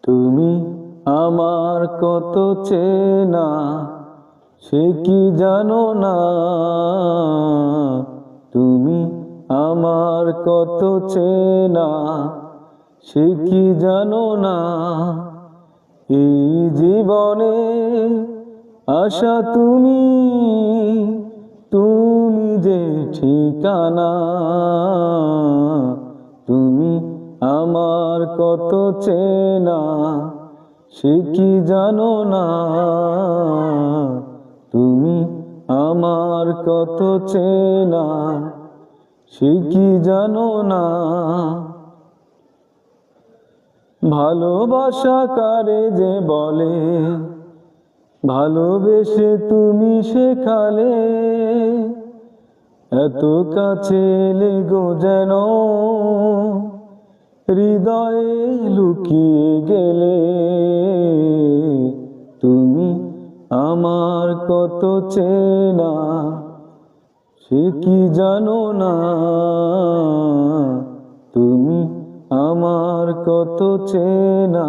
তুমি আমার কত চেনা সে কি জানো না। তুমি আমার কত চেনা সে কি জানো না। এই জীবনে আশা তুমি, তুমি যে ঠিকানা। তুমি আমার কত চেনা সে কি জানো না। তুমি আমার কত চেনা সে কি জানো না। ভালোবাসা কারে যে বলে, ভালোবেসে তুমি শেখালে। এত কাছে এলে গো যেন হৃদয়ে লুকিয়ে গেলে। তুমি আমার কত চেনা সে কি জানো না। তুমি আমার কত চেনা